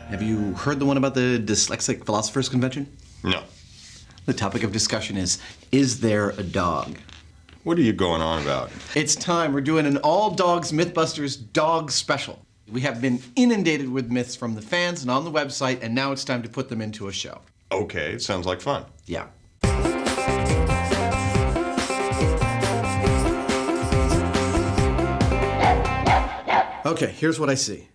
Have you heard the one about the Dyslexic Philosophers Convention? No. The topic of discussion is there a dog? What are you going on about? It's time. We're doing an all dogs MythBusters dog special. We have been inundated with myths from the fans and on the website, and now it's time to put them into a show. Okay, it sounds like fun. Yeah. Okay, here's what I see.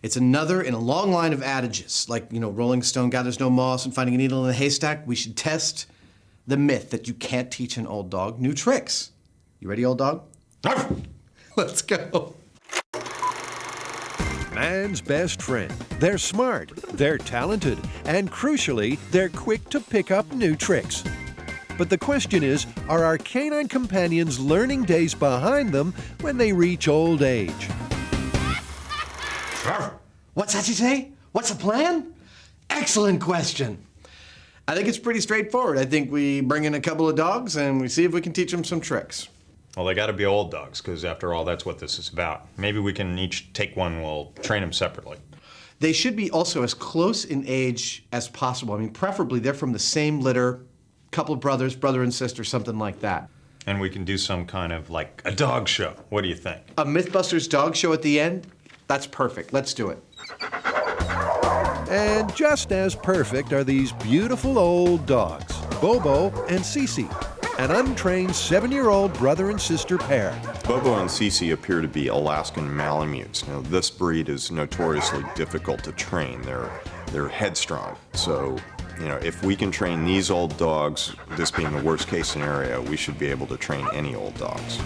It's another in a long line of adages, like, Rolling Stone gathers no moss and finding a needle in a haystack. We should test the myth that you can't teach an old dog new tricks. You ready, old dog? Let's go. Man's best friend. They're smart, they're talented, and crucially, they're quick to pick up new tricks. But the question is, are our canine companions learning days behind them when they reach old age? What's that you say? What's the plan? Excellent question. I think it's pretty straightforward. I think we bring in a couple of dogs and we see if we can teach them some tricks. Well, they gotta be old dogs, because after all, that's what this is about. Maybe we can each take one, we'll train them separately. They should be also as close in age as possible. I mean, preferably they're from the same litter, couple of brothers, brother and sister, something like that. And we can do some kind of, like, a dog show. What do you think? A MythBusters dog show at the end? That's perfect. Let's do it. And just as perfect are these beautiful old dogs, Bobo and Cece, an untrained 7-year-old brother and sister pair. Bobo and Cece appear to be Alaskan malamutes. Now, this breed is notoriously difficult to train. They're headstrong. So, if we can train these old dogs, this being the worst case scenario, we should be able to train any old dogs.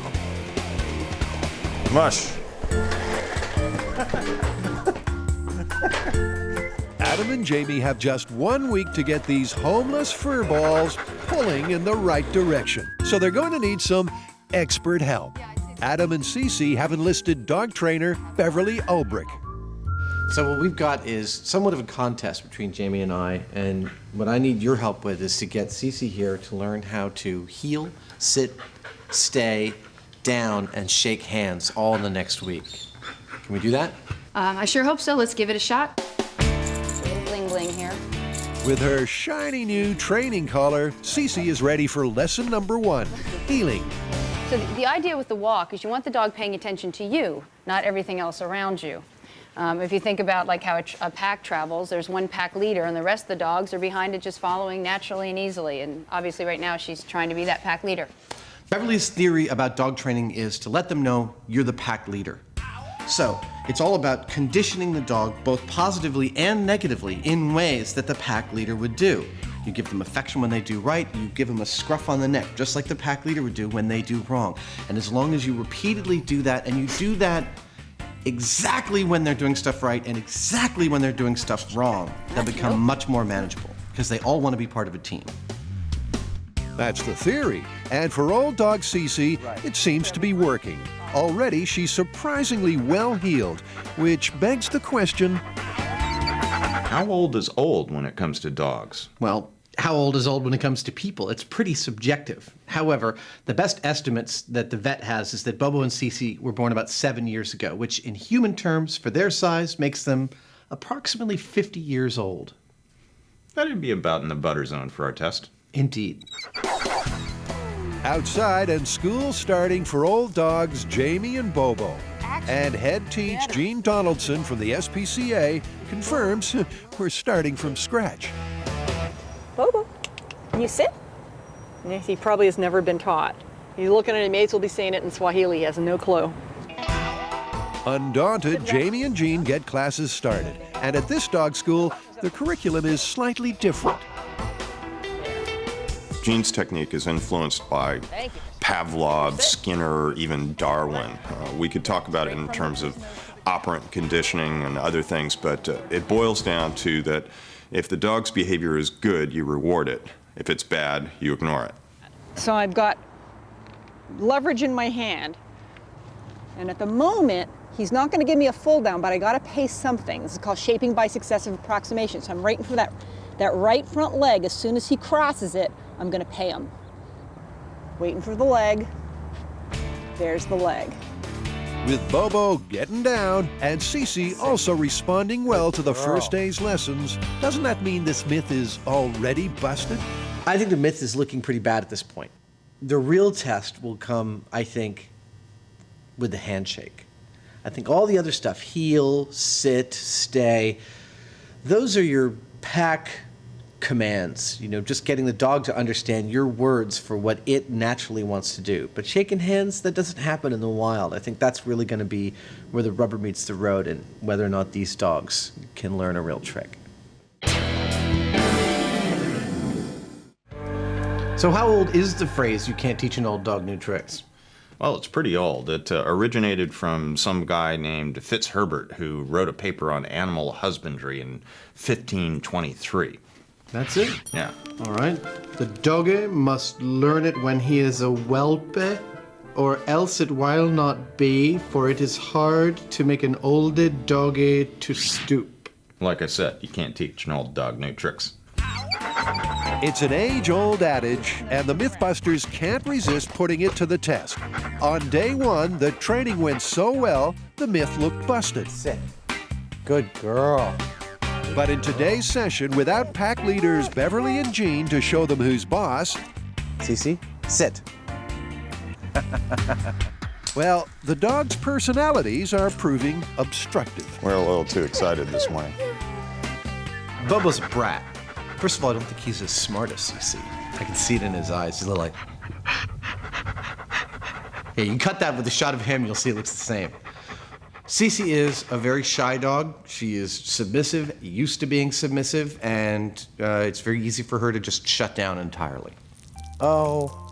Mush. Adam and Jamie have just 1 week to get these homeless fur balls pulling in the right direction. So they're going to need some expert help. Adam and Cece have enlisted dog trainer Beverly Ulbrich. So what we've got is somewhat of a contest between Jamie and I, and what I need your help with is to get Cece here to learn how to heel, sit, stay, down, and shake hands all in the next week. Can we do that? I sure hope so. Let's give it a shot. A little bling bling here. With her shiny new training collar, Cece is ready for lesson number 1, heeling. So the idea with the walk is you want the dog paying attention to you, not everything else around you. If you think about like how a pack travels, there's one pack leader and the rest of the dogs are behind it just following naturally and easily. And obviously right now she's trying to be that pack leader. Beverly's theory about dog training is to let them know you're the pack leader. So it's all about conditioning the dog both positively and negatively in ways that the pack leader would do. You give them affection when they do right, you give them a scruff on the neck, just like the pack leader would do when they do wrong. And as long as you repeatedly do that, and you do that exactly when they're doing stuff right and exactly when they're doing stuff wrong, they'll become much more manageable because they all want to be part of a team. That's the theory. And for old dog Cece, it seems to be working. Already, she's surprisingly well-heeled, which begs the question, how old is old when it comes to dogs? Well, how old is old when it comes to people? It's pretty subjective. However, the best estimates that the vet has is that Bobo and Cece were born about 7 years ago, which in human terms, for their size, makes them approximately 50 years old. That'd be about in the butter zone for our test. Indeed. Outside and school starting for old dogs Jamie and Bobo. And head teach Gene Donaldson from the SPCA confirms we're starting from scratch. Bobo, can you sit? He probably has never been taught. He's looking at his mates, will be saying it in Swahili, he has no clue. Undaunted, Jamie and Gene get classes started. And at this dog school, the curriculum is slightly different. Gene's technique is influenced by Pavlov, Skinner, even Darwin. We could talk about it in terms of operant conditioning and other things, but it boils down to that if the dog's behavior is good, you reward it. If it's bad, you ignore it. So I've got leverage in my hand, and at the moment, he's not going to give me a full down, but I got to pay something. This is called shaping by successive approximation. So I'm waiting for that right front leg. As soon as he crosses it, I'm going to pay him. Waiting for the leg. There's the leg. With Bobo getting down and Cece also responding well to the first day's lessons, doesn't that mean this myth is already busted? I think the myth is looking pretty bad at this point. The real test will come, I think, with the handshake. I think all the other stuff, heel, sit, stay, those are your pack commands, just getting the dog to understand your words for what it naturally wants to do. But shaking hands, that doesn't happen in the wild. I think that's really going to be where the rubber meets the road and whether or not these dogs can learn a real trick. So how old is the phrase, "you can't teach an old dog new tricks"? Well, it's pretty old. It originated from some guy named Fitzherbert who wrote a paper on animal husbandry in 1523. That's it? Yeah. All right. The dogge must learn it when he is a whelpe, or else it will not be, for it is hard to make an olde dogge to stoop. Like I said, you can't teach an old dog new tricks. It's an age-old adage, and the MythBusters can't resist putting it to the test. On day one, the training went so well, the myth looked busted. Sit. Good girl. But in today's session, without pack leaders Beverly and Jean to show them who's boss, Cece, sit. well, the dogs' personalities are proving obstructive. We're a little too excited this morning. Bobo's a brat. First of all, I don't think he's as smart as Cece. I can see it in his eyes. He's a little like... Yeah, you can cut that with a shot of him, you'll see it looks the same. Cece is a very shy dog. She is submissive, used to being submissive, and it's very easy for her to just shut down entirely. Oh.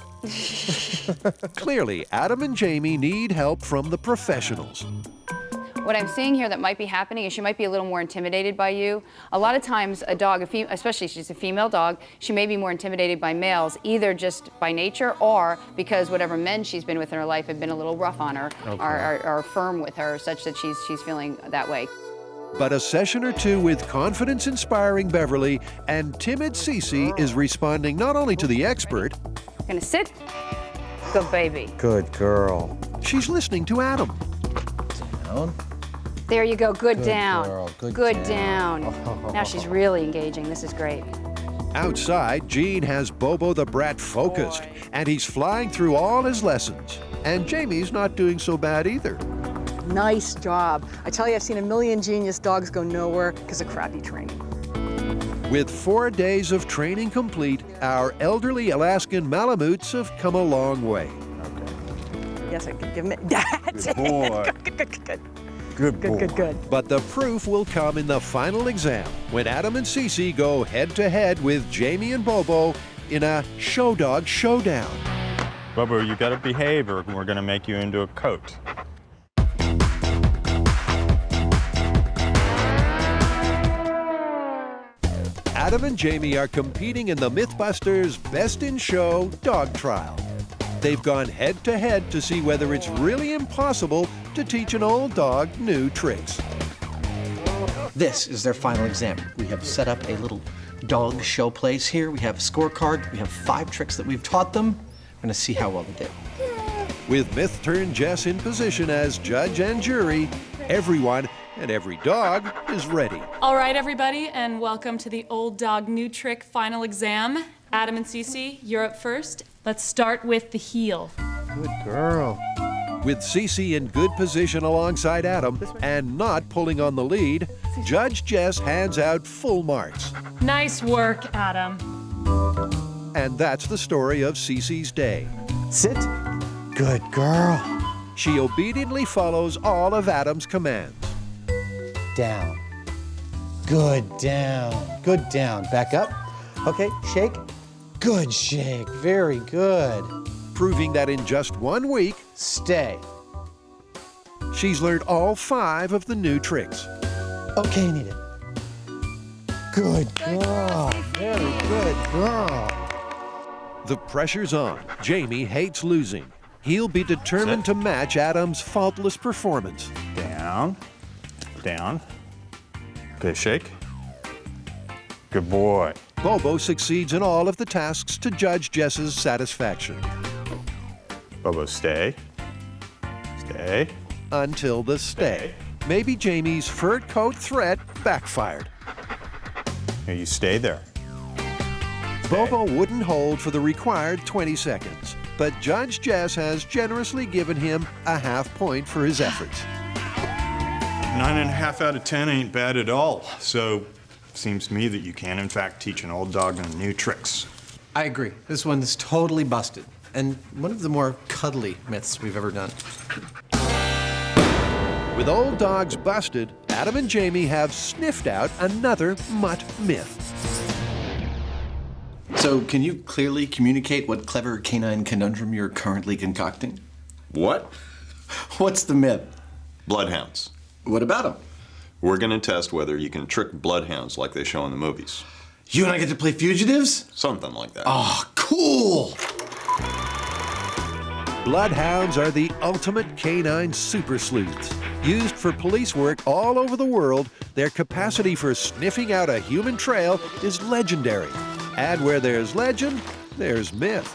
Clearly, Adam and Jamie need help from the professionals. What I'm seeing here that might be happening is she might be a little more intimidated by you. A lot of times a dog, especially if she's a female dog, she may be more intimidated by males, either just by nature or because whatever men she's been with in her life have been a little rough on her, or firm with her, such that she's feeling that way. But a session or two with confidence-inspiring Beverly and timid Cece is responding not only to the expert, Gonna sit, good baby. Good girl. she's listening to Adam. Down. There you go, good down. Girl, good down. Now she's really engaging, this is great. Outside, Jean has Bobo the brat focused, and he's flying through all his lessons. And Jamie's not doing so bad either. Nice job. I tell you, I've seen a million genius dogs go nowhere because of crappy training. With 4 days of training complete, our elderly Alaskan Malamutes have come a long way. Yes, I could give him it. That's it. boy. Good. But the proof will come in the final exam, when Adam and Cece go head-to-head with Jamie and Bobo in a show dog showdown. Bobo, you gotta behave or we're gonna make you into a coat. Adam and Jamie are competing in the MythBusters Best in Show Dog Trial. They've gone head-to-head to see whether it's really impossible to teach an old dog new tricks. This is their final exam. We have set up a little dog show place here. We have a scorecard. We have 5 tricks that we've taught them. We're gonna see how well they did. With Myth-Turn Jess in position as judge and jury, everyone and every dog is ready. All right, everybody, and welcome to the Old Dog New Trick final exam. Adam and Cece, you're up first. Let's start with the heel. Good girl. With Cece in good position alongside Adam and not pulling on the lead, Judge Jess hands out full marks. Nice work, Adam. And that's the story of Cece's day. Sit. Good girl. She obediently follows all of Adam's commands. Down. Good down. Good down. Back up. Okay, shake. Good shake. Very good. Proving that in just 1 week, Stay. she's learned all 5 of the new tricks. Okay, need it. Good girl. Very good girl. The pressure's on. Jamie hates losing. He'll be determined to match Adam's faultless performance. Down, down. Okay, shake. Good boy. Bobo succeeds in all of the tasks to Judge Jess's satisfaction. Bobo, stay. Stay. Until the stay. Maybe Jamie's fur coat threat backfired. Here, you stay there. Bobo wouldn't hold for the required 20 seconds, but Judge Jess has generously given him a half point for his efforts. 9.5 out of 10 ain't bad at all. So, seems to me that you can, in fact, teach an old dog new tricks. I agree. This one is totally busted, and one of the more cuddly myths we've ever done. With old dogs busted, Adam and Jamie have sniffed out another mutt myth. So, can you clearly communicate what clever canine conundrum you're currently concocting? What? What's the myth? Bloodhounds. What about them? We're going to test whether you can trick bloodhounds like they show in the movies. You and I get to play fugitives? Something like that. Oh, cool! Bloodhounds are the ultimate canine super sleuths. Used for police work all over the world, their capacity for sniffing out a human trail is legendary. And where there's legend, there's myth.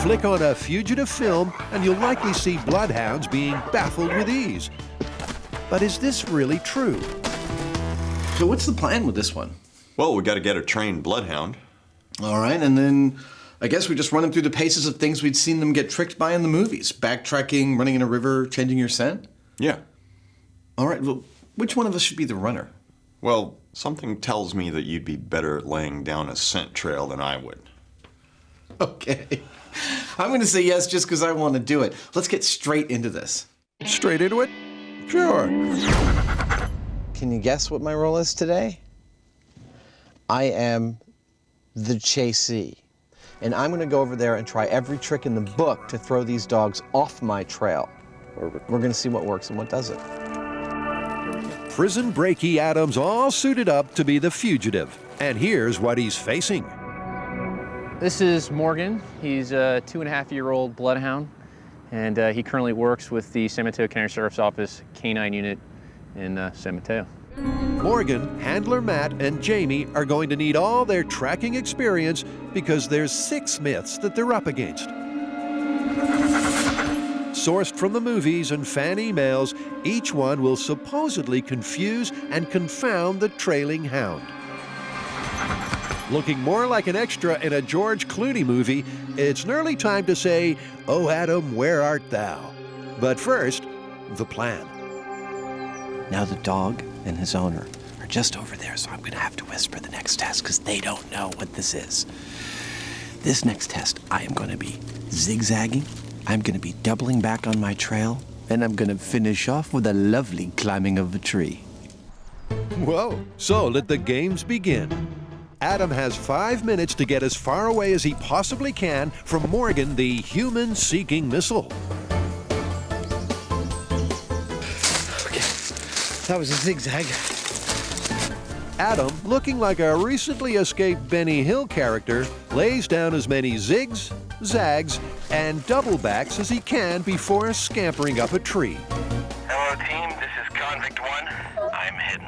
Flick on a fugitive film and you'll likely see bloodhounds being baffled with ease. But is this really true? So what's the plan with this one? Well, we got to get a trained bloodhound. All right, and then I guess we just run them through the paces of things we'd seen them get tricked by in the movies. Backtracking, running in a river, changing your scent? Yeah. All right, well, which one of us should be the runner? Well, something tells me that you'd be better at laying down a scent trail than I would. Okay. I'm going to say yes just because I want to do it. Let's get straight into this. Straight into it? Sure. Can you guess what my role is today? I am the chasee. And I'm going to go over there and try every trick in the book to throw these dogs off my trail. We're going to see what works and what doesn't. Prison breaky Adam's all suited up to be the fugitive. And here's what he's facing. This is Morgan. He's a 2.5-year-old bloodhound, and he currently works with the San Mateo County Sheriff's Office Canine Unit in San Mateo. Morgan, handler Matt, and Jamie are going to need all their tracking experience because there's 6 myths that they're up against. Sourced from the movies and fan emails, each one will supposedly confuse and confound the trailing hound. Looking more like an extra in a George Clooney movie, it's nearly time to say, "Oh, Adam, where art thou?" But first, the plan. Now the dog and his owner are just over there, so I'm going to have to whisper the next test because they don't know what this is. This next test, I am going to be zigzagging, I'm going to be doubling back on my trail, and I'm going to finish off with a lovely climbing of a tree. Whoa, so let the games begin. Adam has 5 minutes to get as far away as he possibly can from Morgan, the human-seeking missile. That was a zigzag. Adam, looking like a recently escaped Benny Hill character, lays down as many zigs, zags, and doublebacks as he can before scampering up a tree. Hello, team. This is Convict 1. I'm hidden.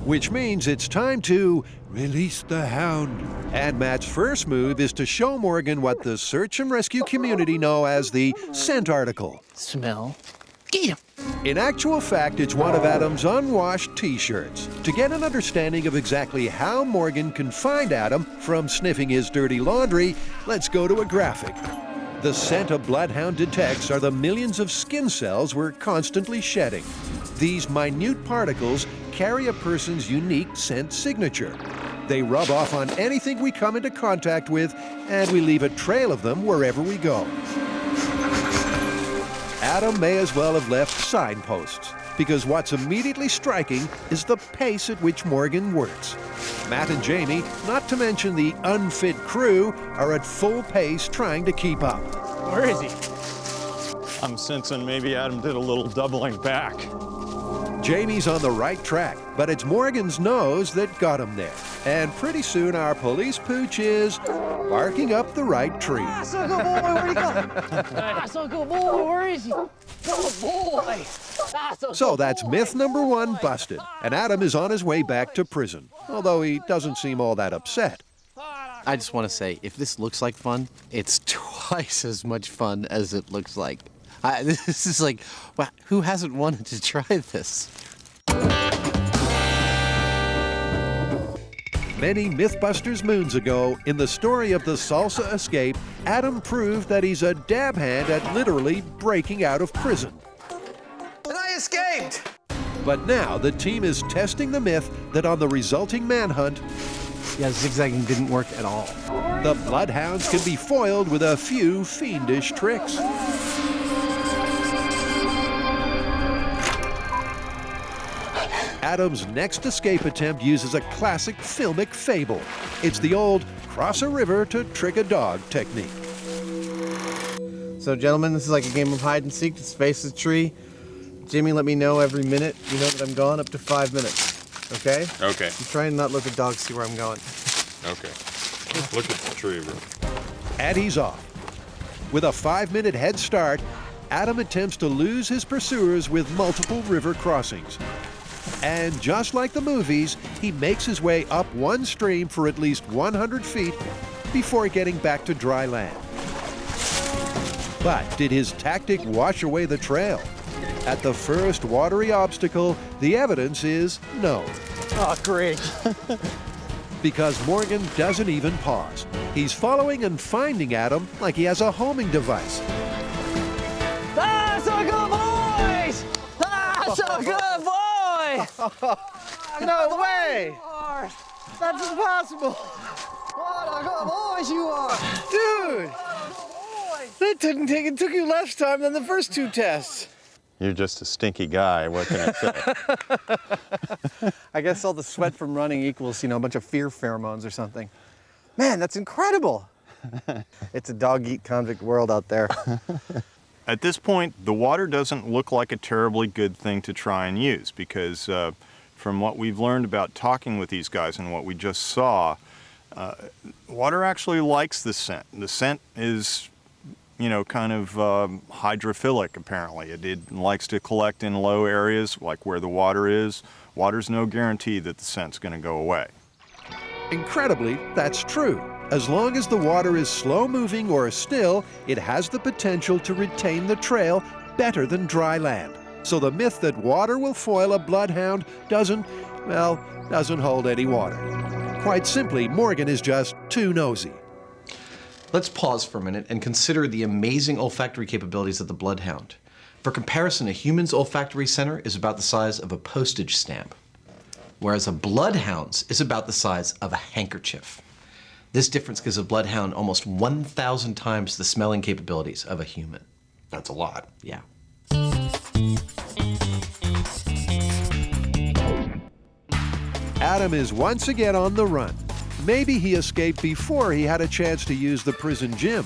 Which means it's time to release the hound. And Matt's first move is to show Morgan what the search and rescue community know as the scent article. Smell. Get him. In actual fact, it's one of Adam's unwashed t-shirts. To get an understanding of exactly how Morgan can find Adam from sniffing his dirty laundry, let's go to a graphic. The scent a bloodhound detects are the millions of skin cells we're constantly shedding. These minute particles carry a person's unique scent signature. They rub off on anything we come into contact with, and we leave a trail of them wherever we go. Adam may as well have left signposts, because what's immediately striking is the pace at which Morgan works. Matt and Jamie, not to mention the unfit crew, are at full pace trying to keep up. Where is he? I'm sensing maybe Adam did a little doubling back. Jamie's on the right track, but it's Morgan's nose that got him there. And pretty soon our police pooch is barking up the right tree. That's a good boy, where'd he go? That's a good boy, where is he? Good boy. So that's myth number 1 busted, and Adam is on his way back to prison, although he doesn't seem all that upset. I just want to say, if this looks like fun, it's twice as much fun as it looks like. This is like, wow, who hasn't wanted to try this? Many MythBusters moons ago, in the story of the salsa escape, Adam proved that he's a dab hand at literally breaking out of prison. And I escaped! But now the team is testing the myth that on the resulting manhunt, Yeah, zigzagging didn't work at all. the bloodhounds can be foiled with a few fiendish tricks. Adam's next escape attempt uses a classic filmic fable. It's the old cross a river to trick a dog technique. So, gentlemen, this is like a game of hide and seek to space the tree. Jimmy, let me know every minute you know that I'm gone, up to 5 minutes. Okay? Okay. I'm trying not to let the dog see where I'm going. Okay. Look at the tree, bro. And he's off. With a 5-minute head start, Adam attempts to lose his pursuers with multiple river crossings. And just like the movies, he makes his way up one stream for at least 100 feet before getting back to dry land. But did his tactic wash away the trail? At the first watery obstacle, the evidence is no. Oh, great. Because Morgan doesn't even pause. He's following and finding Adam like he has a homing device. Ah, so good, boys! Ah, so good, boy! No way! That's impossible! What a good boys you are! Dude! It took you less time than the first 2 tests. You're just a stinky guy. What can I say? I guess all the sweat from running equals, a bunch of fear pheromones or something. Man, that's incredible. It's a dog-eat-convict world out there. At this point, the water doesn't look like a terribly good thing to try and use because from what we've learned about talking with these guys and what we just saw, water actually likes the scent. The scent is, kind of hydrophilic, apparently. It likes to collect in low areas, like where the water is. Water's no guarantee that the scent's going to go away. Incredibly, that's true. As long as the water is slow-moving or still, it has the potential to retain the trail better than dry land. So the myth that water will foil a bloodhound doesn't hold any water. Quite simply, Morgan is just too nosy. Let's pause for a minute and consider the amazing olfactory capabilities of the bloodhound. For comparison, a human's olfactory center is about the size of a postage stamp, whereas a bloodhound's is about the size of a handkerchief. This difference gives a bloodhound almost 1,000 times the smelling capabilities of a human. That's a lot. Yeah. Adam is once again on the run. Maybe he escaped before he had a chance to use the prison gym.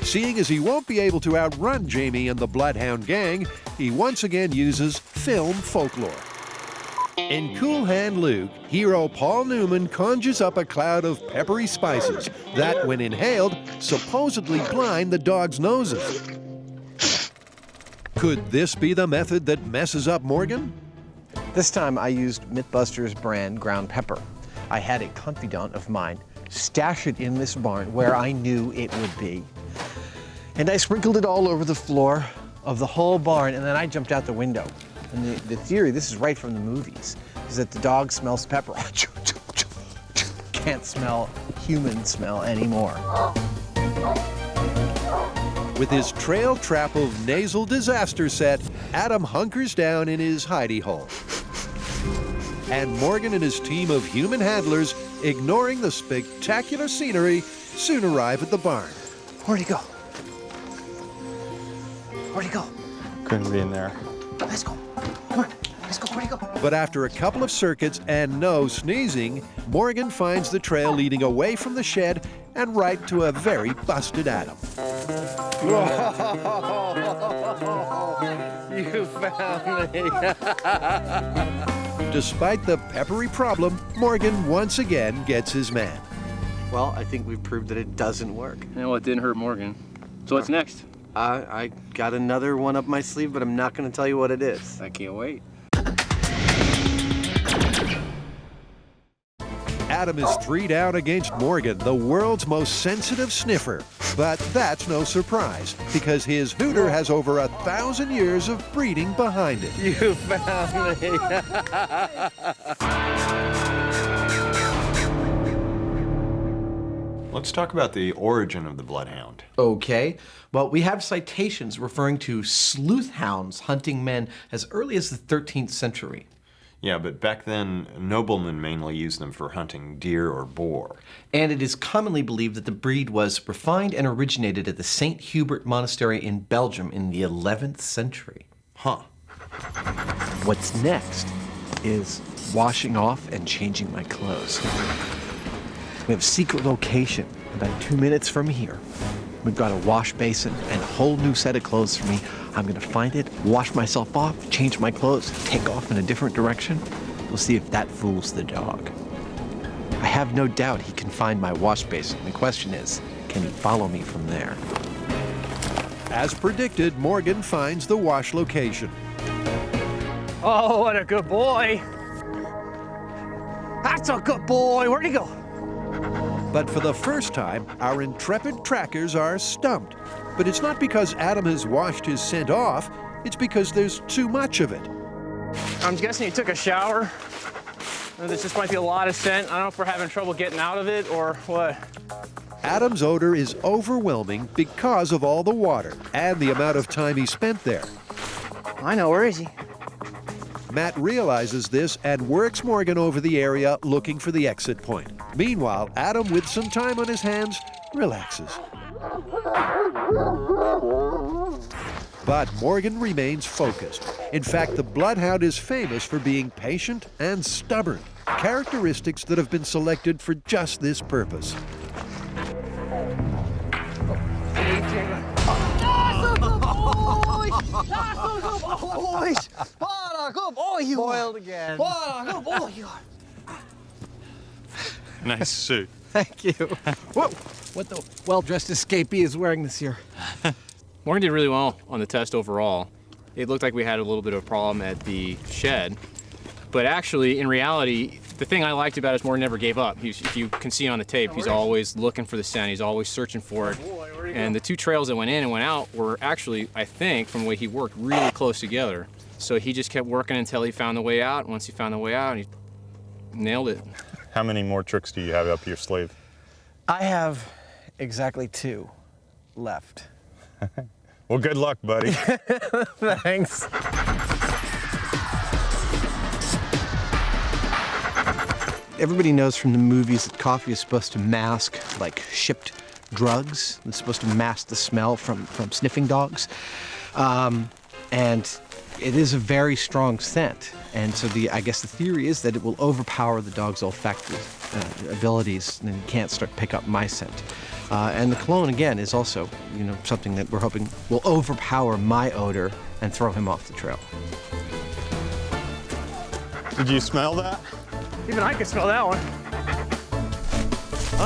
Seeing as he won't be able to outrun Jamie and the Bloodhound gang, he once again uses film folklore. In Cool Hand Luke, hero Paul Newman conjures up a cloud of peppery spices that, when inhaled, supposedly blind the dog's noses. Could this be the method that messes up Morgan? This time I used MythBusters brand ground pepper. I had a confidant of mine stash it in this barn where I knew it would be. And I sprinkled it all over the floor of the whole barn, and then I jumped out the window. And the theory, this is right from the movies, is that the dog smells pepper. Can't smell human smell anymore. With his trail trap of nasal disaster set, Adam hunkers down in his hidey hole. And Morgan and his team of human handlers, ignoring the spectacular scenery, soon arrive at the barn. Where'd he go? Where'd he go? Couldn't be in there. Let's go. Come on. Let's go. Where'd he go? But after a couple of circuits and no sneezing, Morgan finds the trail leading away from the shed and right to a very busted Adam. You found me. Despite the peppery problem, Morgan once again gets his man. Well, I think we've proved that it doesn't work. Yeah, well, it didn't hurt Morgan. So what's next? I got another one up my sleeve, but I'm not going to tell you what it is. I can't wait. Adam is 3 down against Morgan, the world's most sensitive sniffer. But that's no surprise, because his hooter has over 1,000 years of breeding behind it. You found me. Let's talk about the origin of the bloodhound. Okay. Well, we have citations referring to sleuth hounds hunting men as early as the 13th century. Yeah, but back then, noblemen mainly used them for hunting deer or boar. And it is commonly believed that the breed was refined and originated at the St. Hubert Monastery in Belgium in the 11th century. Huh. What's next is washing off and changing my clothes. We have a secret location about 2 minutes from here. We've got a wash basin and a whole new set of clothes for me. I'm gonna find it, wash myself off, change my clothes, take off in a different direction. We'll see if that fools the dog. I have no doubt he can find my wash basin. The question is, can he follow me from there? As predicted, Morgan finds the wash location. Oh, what a good boy. That's a good boy. Where'd he go? But for the first time, our intrepid trackers are stumped. But it's not because Adam has washed his scent off, it's because there's too much of it. I'm guessing he took a shower. This just might be a lot of scent. I don't know if we're having trouble getting out of it or what. Adam's odor is overwhelming because of all the water and the amount of time he spent there. I know, where is he? Matt realizes this and works Morgan over the area looking for the exit point. Meanwhile, Adam, with some time on his hands, relaxes. But Morgan remains focused. In fact, the bloodhound is famous for being patient and stubborn, characteristics that have been selected for just this purpose. Spoiled again. Nice suit. Thank you. Whoa! What the well-dressed escapee is wearing this year? Morgan did really well on the test overall. It looked like we had a little bit of a problem at the shed, but actually, in reality, the thing I liked about it is Morgan never gave up. If you can see on the tape, he's always looking for the scent. He's always searching for it. And the two trails that went in and went out were actually, I think, from the way he worked, really close together. So he just kept working until he found the way out. Once he found the way out, he nailed it. How many more tricks do you have up your sleeve? I have exactly 2 left. Well, good luck, buddy. Thanks. Everybody knows from the movies that coffee is supposed to mask, like, shipped drugs. It's supposed to mask the smell from sniffing dogs. And it is a very strong scent. And so I guess the theory is that it will overpower the dog's olfactory abilities and he can't pick up my scent. And the cologne, again, is also, something that we're hoping will overpower my odor and throw him off the trail. Did you smell that? Even I can smell that one.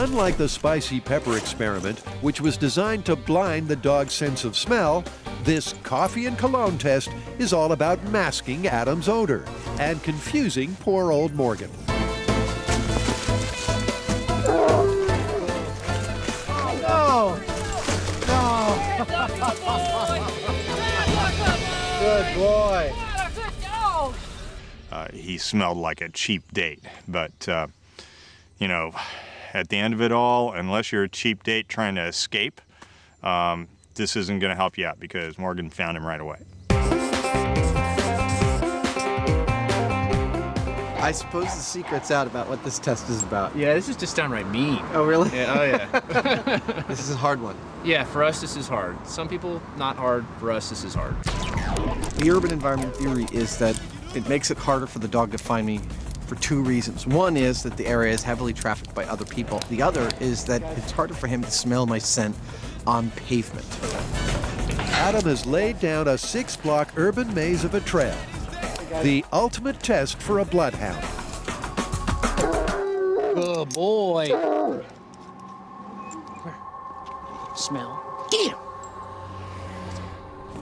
Unlike the spicy pepper experiment, which was designed to blind the dog's sense of smell, this coffee and cologne test is all about masking Adam's odor and confusing poor old Morgan. Good boy. He smelled like a cheap date, but, at the end of it all, unless you're a cheap date trying to escape, this isn't going to help you out because Morgan found him right away. I suppose the secret's out about what this test is about. Yeah, this is just downright mean. Oh, really? Yeah, oh yeah. This is a hard one. Yeah, for us this is hard. Some people, not hard. For us, this is hard. The urban environment theory is that it makes it harder for the dog to find me for 2 reasons. One is that the area is heavily trafficked by other people. The other is that it's harder for him to smell my scent on pavement. Adam has laid down a 6-block urban maze of a trail. The ultimate test for a bloodhound. Good boy. Smell. Get him.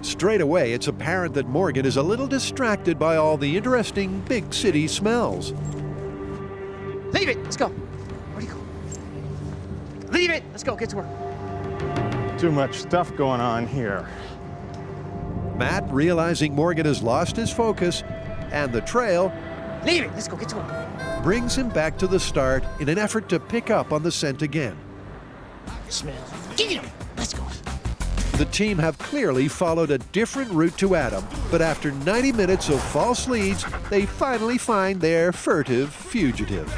Straight away, it's apparent that Morgan is a little distracted by all the interesting big city smells. Leave it. Let's go. Where'd he go? Leave it. Let's go. Get to work. too much stuff going on here. Matt, realizing Morgan has lost his focus and the trail, Leave it. Let's go. Get to him. brings him back to the start in an effort to pick up on the scent again. Smell. Get him. Let's go. The team have clearly followed a different route to Adam, but after 90 minutes of false leads, they finally find their furtive fugitive.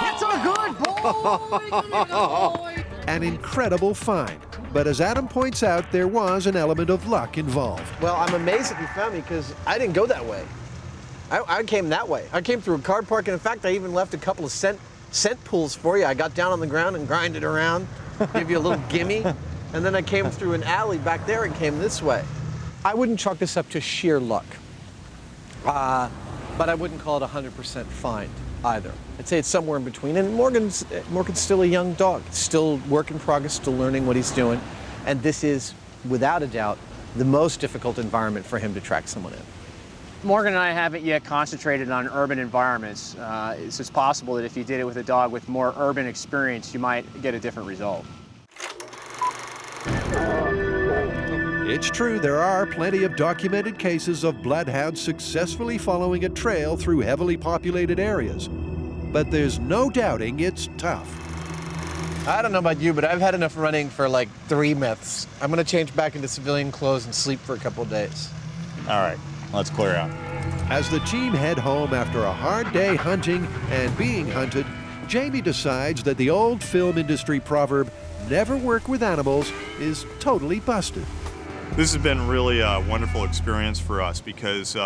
It's a good boy. An incredible find, but as Adam points out, there was an element of luck involved. Well, I'm amazed that you found me because I didn't go that way. I came that way. I came through a car park, and in fact, I even left a couple of scent pools for you. I got down on the ground and grinded around, give you a little gimme, and then I came through an alley back there and came this way. I wouldn't chalk this up to sheer luck, but I wouldn't call it 100% find either. I'd say it's somewhere in between. And Morgan's still a young dog, still work in progress, still learning what he's doing, and this is, without a doubt, the most difficult environment for him to track someone in. Morgan and I haven't yet concentrated on urban environments. It's possible that if you did it with a dog with more urban experience, you might get a different result. It's true, there are plenty of documented cases of bloodhounds successfully following a trail through heavily populated areas. But there's no doubting it's tough. I don't know about you, but I've had enough running for like 3 myths. I'm gonna change back into civilian clothes and sleep for a couple of days. All right, let's clear out. As the team head home after a hard day hunting and being hunted, Jamie decides that the old film industry proverb, "never work with animals," is totally busted. This has been really a wonderful experience for us because,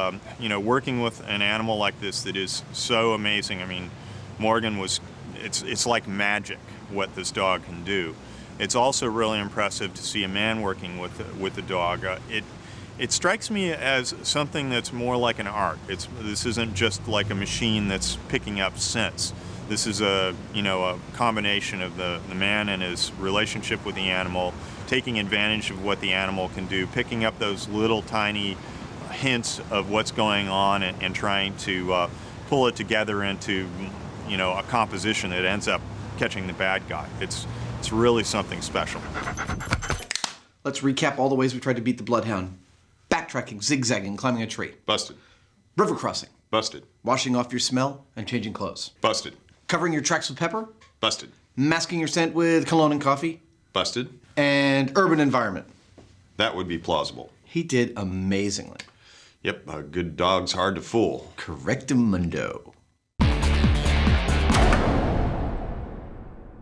working with an animal like this that is so amazing. I mean, Morgan it's like magic what this dog can do. It's also really impressive to see a man working with the dog. It strikes me as something that's more like an art. This isn't just like a machine that's picking up scents. This is a combination of the man and his relationship with the animal, taking advantage of what the animal can do, picking up those little tiny hints of what's going on and trying to pull it together into a composition that ends up catching the bad guy. It's really something special. Let's recap all the ways we tried to beat the bloodhound. Backtracking, zigzagging, climbing a tree. Busted. River crossing. Busted. Washing off your smell and changing clothes. Busted. Covering your tracks with pepper. Busted. Masking your scent with cologne and coffee. Busted. And urban environment. That would be plausible. He did amazingly. Yep, a good dog's hard to fool. Correctamundo.